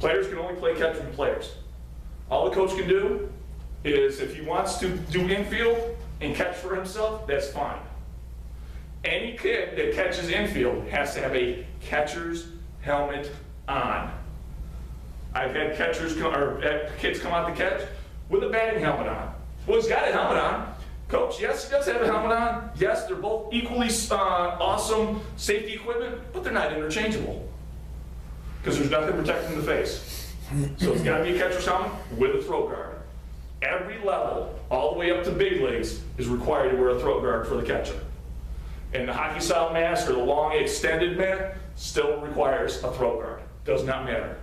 Players can only play catch with players. All the coach can do is if he wants to do infield and catch for himself, that's fine. Any kid that catches infield has to have a catcher's helmet on. I've had kids come out to catch with a batting helmet on. Well, he's got a helmet on. Coach, yes, he does have a helmet on. Yes, they're both equally awesome safety equipment, but they're not interchangeable because there's nothing protecting the face. So it's got to be a catcher's helmet with a throat guard. Every level, all the way up to big leagues, is required to wear a throat guard for the catcher. And the hockey style mask or the long extended mask still requires a throat guard. Does not matter.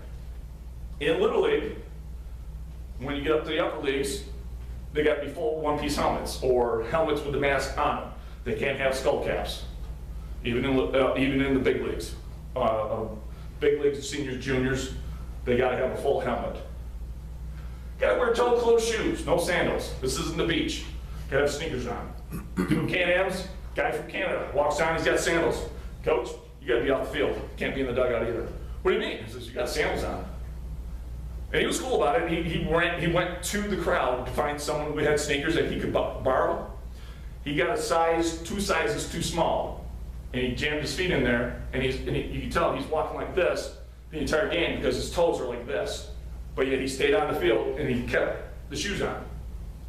In Little League, when you get up to the upper leagues, they got to be full one-piece helmets or helmets with the mask on them. They can't have skull caps, even in the big leagues. Big leagues, seniors, juniors, they got to have a full helmet. Got to wear toe-closed shoes, no sandals. This isn't the beach. Got to have sneakers on. Doing Can-Ams, guy from Canada walks down, he's got sandals. Coach, you got to be out the field. Can't be in the dugout either. What do you mean? He says, you got sandals on. And he was cool about it. He went to the crowd to find someone who had sneakers that he could borrow. He got a size, 2 sizes too small. And he jammed his feet in there, and you can tell he's walking like this the entire game because his toes are like this. But yet he stayed on the field, and he kept the shoes on.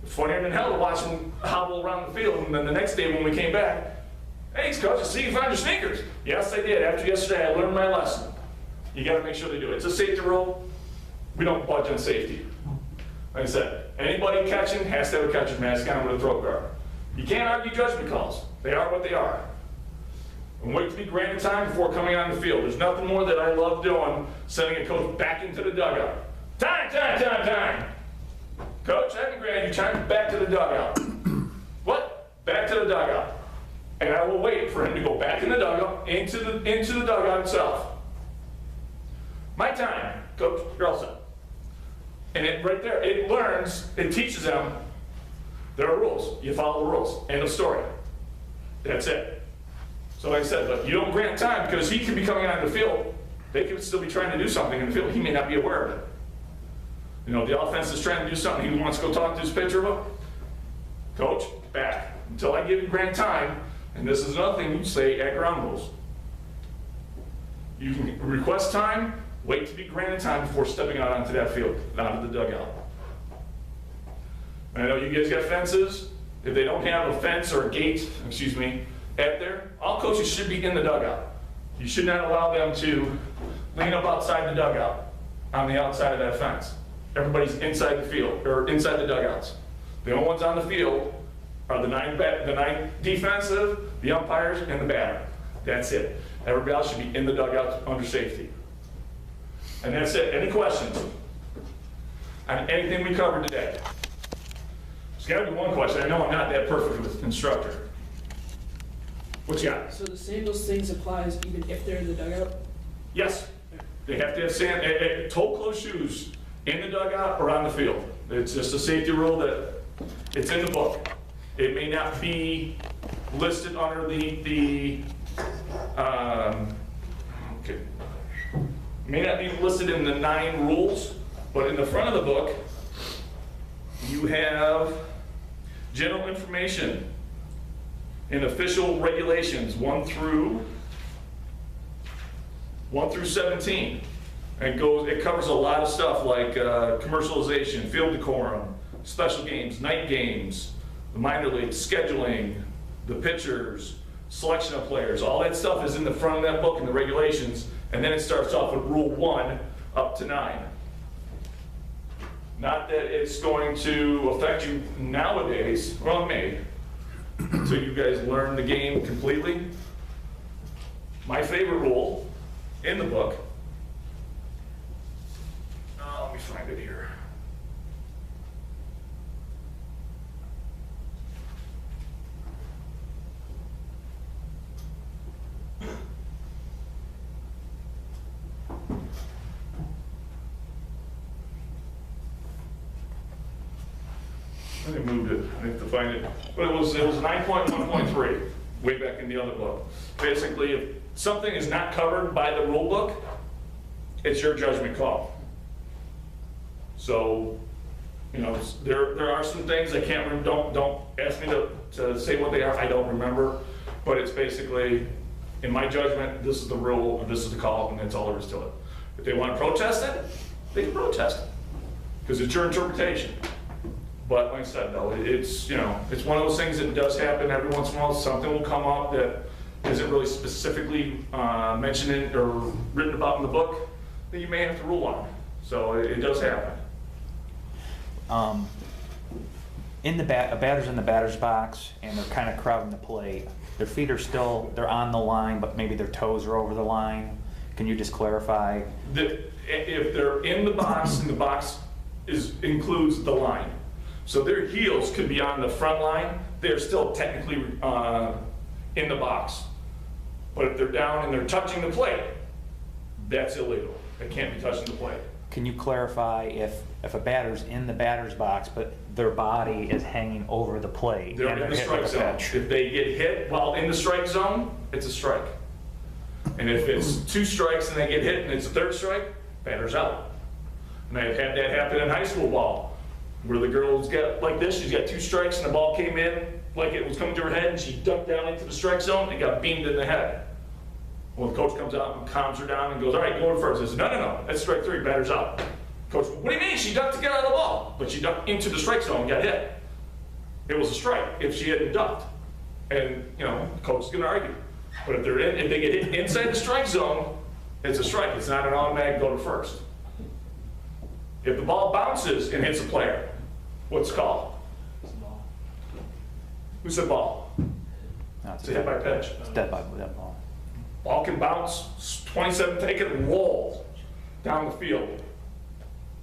Funnier than hell to watch him hobble around the field. And then the next day when we came back, hey, coach, I see you found your sneakers. Yes, I did. After yesterday, I learned my lesson. You got to make sure they do it. It's a safety rule. We don't budge on safety. Like I said, anybody catching has to have a catcher's mask on with a throat guard. You can't argue judgment calls. They are what they are. And wait to be granted time before coming on the field. There's nothing more that I love doing, sending a coach back into the dugout. Time. Coach, I haven't granted you time, back to the dugout. What? Back to the dugout. And I will wait for him to go back in the dugout, into the dugout itself. My time, coach, you're all set. And right there, it teaches them there are rules. You follow the rules. End of story. That's it. So like I said, look, you don't grant time because he could be coming out of the field. They could still be trying to do something in the field. He may not be aware of it. You know, the offense is trying to do something. He wants to go talk to his pitcher about. Coach, back. Until I give you grant time, and this is another thing you say at ground rules. You can request time, wait to be granted time before stepping out onto that field, out of the dugout. I know you guys got fences. If they don't have a fence or a gate, at there, all coaches should be in the dugout. You should not allow them to lean up outside the dugout on the outside of that fence. Everybody's inside the field, or inside the dugouts. The only ones on the field are the nine defensive, the umpires, and the batter. That's it. Everybody else should be in the dugout under safety. And that's it. Any questions on anything we covered today? There's got to be one question. I know I'm not that perfect with instructor. What you got? So the same those things applies even if they're in the dugout? Yes. They have to have toe-closed shoes in the dugout or on the field. It's just a safety rule that it's in the book. It may not be listed under the may not be listed in the 9 rules, but in the front of the book, you have general information and official regulations 1 through 17. And it covers a lot of stuff like commercialization, field decorum, special games, night games, the minor leagues, scheduling, the pitchers, selection of players. All that stuff is in the front of that book and the regulations. And then it starts off with Rule 1 up to 9. Not that it's going to affect you nowadays, well, it may, until you guys learn the game completely. My favorite rule in the book, let me find it here. I moved it. I have to find it. But it was 9.1.3 way back in the other book. Basically, if something is not covered by the rule book, it's your judgment call. So, you know, there are some things I can't remember, don't ask me to say what they are, I don't remember. But it's basically, in my judgment, this is the rule, and this is the call, and that's all there is to it. If they want to protest it, they can protest it, because it's your interpretation. But like I said, though, it's, you know, it's one of those things that does happen every once in a while. Something will come up that isn't really specifically mentioned in, or written about in the book that you may have to rule on. So it does happen. A batter's in the batter's box, and they're kind of crowding the plate. Their feet are still, they're on the line, but maybe their toes are over the line. Can you just clarify? If they're in the box, and the box includes the line. So their heels could be on the front line, they're still technically in the box. But if they're down and they're touching the plate, that's illegal. They can't be touching the plate. Can you clarify if a batter's in the batter's box, but their body is hanging over the plate? They're in the strike zone. If they get hit while in the strike zone, it's a strike. And if it's 2 strikes and they get hit and it's a 3rd strike, batter's out. And I've had that happen in high school ball, where the girl's got like this, she's got 2 strikes and the ball came in like it was coming to her head, and she ducked down into the strike zone and got beamed in the head. Well, the coach comes out and calms her down and goes, all right, go in first. I said, no, that's strike 3, batter's out. Coach, what do you mean? She ducked to get out of the ball. But she ducked into the strike zone and got hit. It was a strike if she hadn't ducked. And, you know, the coach is going to argue. But if they get hit inside the strike zone, it's a strike. It's not an automatic go to first. If the ball bounces and hits a player, what's it called? Who said ball? No, It's a hit by pitch. It's dead by that ball. Ball can bounce, 27, take it and roll down the field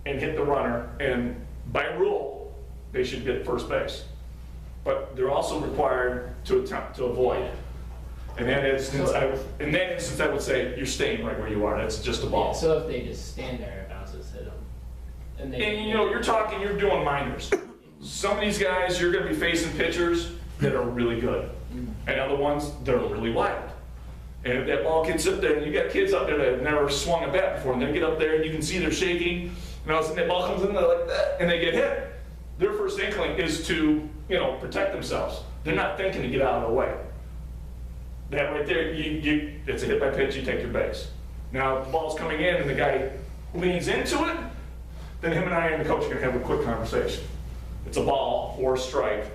and hit the runner, and by rule, they should get first base. But they're also required to attempt to avoid. In that instance, I would say you're staying right where you are. That's just a ball. Yeah, so if they just stand there and it bounces, hit them. And you know, you're doing minors. Some of these guys, you're going to be facing pitchers that are really good, and other ones that are really wild. And if that ball gets up there, and you got kids up there that have never swung a bat before, and they get up there and you can see they're shaking, and all of a sudden that ball comes in there like that, and they get hit. Their first inkling is to, you know, protect themselves. They're not thinking to get out of the way. That right there, it's a hit by pitch, you take your base. Now, if the ball's coming in and the guy leans into it, then him and I and the coach are going to have a quick conversation. It's a ball or a strike.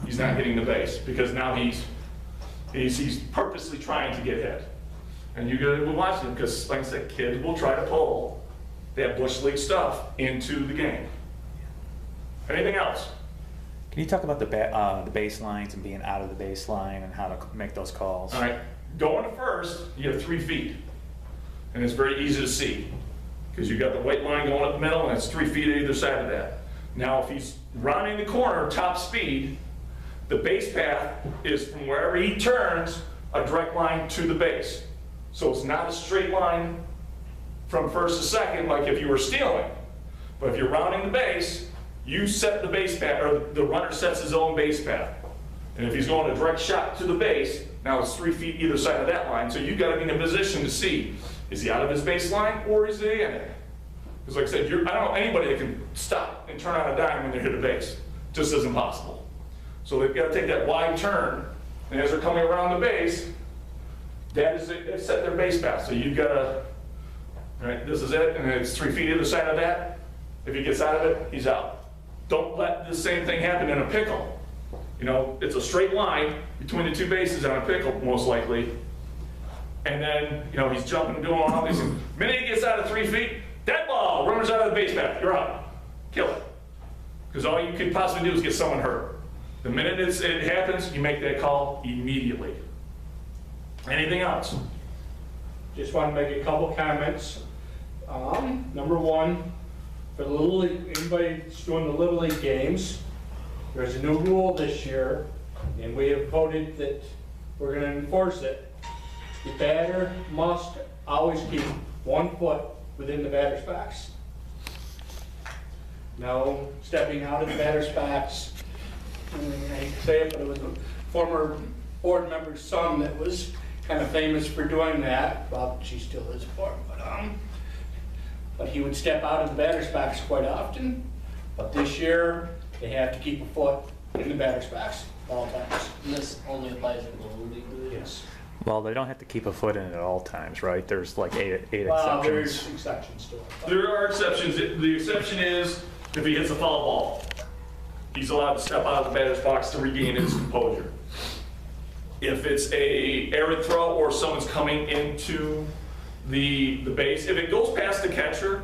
He's not hitting the base because now he's purposely trying to get hit. And you got to watch him because, like I said, kids will try to pull that Bush League stuff into the game. Anything else? Can you talk about the baselines and being out of the baseline and how to make those calls? All right, going to first, you have 3 feet. And it's very easy to see because you've got the white line going up the middle and it's 3 feet on either side of that. Now, if he's rounding the corner, top speed, the base path is from wherever he turns, a direct line to the base. So it's not a straight line from first to second like if you were stealing. But if you're rounding the base, you set the base path, or the runner sets his own base path. And if he's going a direct shot to the base, now it's 3 feet either side of that line. So you've got to be in a position to see, is he out of his baseline or is he in it? Because like I said, I don't know anybody that can stop and turn on a dime when they hit a base. Just isn't possible. So they've got to take that wide turn, and as they're coming around the base, that is it, they set their base path. So you've got to, right, this is it, and it's 3 feet either side of that. If he gets out of it, he's out. Don't let the same thing happen in a pickle. You know, it's a straight line between the 2 bases on a pickle, most likely. And then, you know, he's jumping and doing all these things. The minute he gets out of 3 feet, that ball, runner's out of the base path, you're out. Kill it. Because all you could possibly do is get someone hurt. The minute it happens, you make that call immediately. Anything else? Just want to make a couple comments. Number one, for the Little League, anybody that's doing the Little League games, there's a new rule this year, and we have voted that we're going to enforce it. The batter must always keep 1 foot within the batter's box. No stepping out of the batter's box. I hate to say it, but it was a former board member's son that was kind of famous for doing that. Well, she still is for it, but he would step out of the batter's box quite often. But this year, they have to keep a foot in the batter's box all times. And this only applies in Little League. Yes. Well, they don't have to keep a foot in it at all times, right? There's like eight Well, there's exceptions. exceptions to it. but- There are exceptions. The exception is if he hits a foul ball, he's allowed to step out of the batter's box to regain his composure. If it's a errant throw or someone's coming into the base, if it goes past the catcher,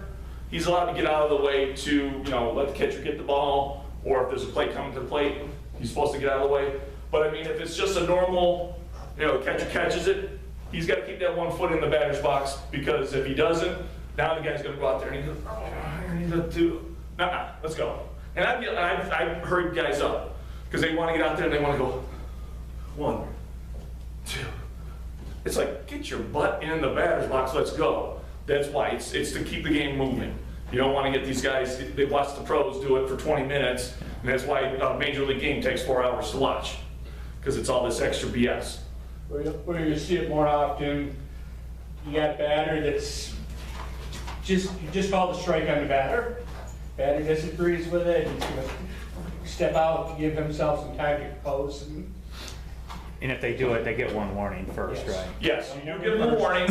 he's allowed to get out of the way to, you know, let the catcher get the ball, or if there's a plate coming to the plate, he's supposed to get out of the way. But I mean, if it's just a normal, you know, the catcher catches it, he's got to keep that 1 foot in the batter's box, because if he doesn't, now the guy's going to go out there and he goes, oh, I need to do, nah, let's go. And I've hurried guys up because they want to get out there and they want to go 1, 2. It's like, get your butt in the batter's box, let's go. That's why, it's to keep the game moving. You don't want to get these guys, they watch the pros do it for 20 minutes, and that's why a major league game takes 4 hours to watch, because it's all this extra BS. Where you see it more often, you got a batter that's you just call the strike on the batter. Batter disagrees with it, he's gonna step out to give himself some time to compose. And if they do it, they get 1 warning first, Yes. right? Yes, you do give them a warning.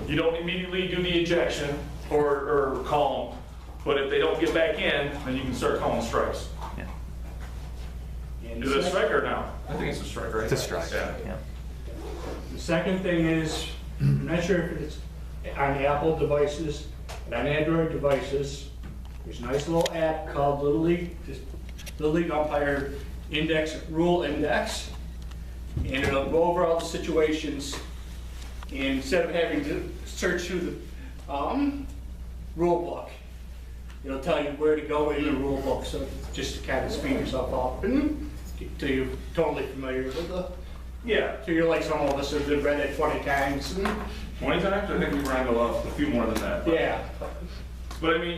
You don't immediately do the ejection or call them, but if they don't get back in, then you can start calling strikes. Yeah. And Is it a strike or no? I think it's a strike, right? It's a strike, Yeah. yeah. the second thing is, I'm not sure if it's on the Apple devices, but on Android devices, there's a nice little app called Little League, just Little League Umpire Rule Index. And it'll go over all the situations, and instead of having to search through the rule book, it'll tell you where to go in the rule book, so just to kind of speed yourself up and till you're totally familiar with the, Yeah, so you're like some of us who've read it 20 times. 20 times? I think we ran a few more than that. Yeah. But I mean,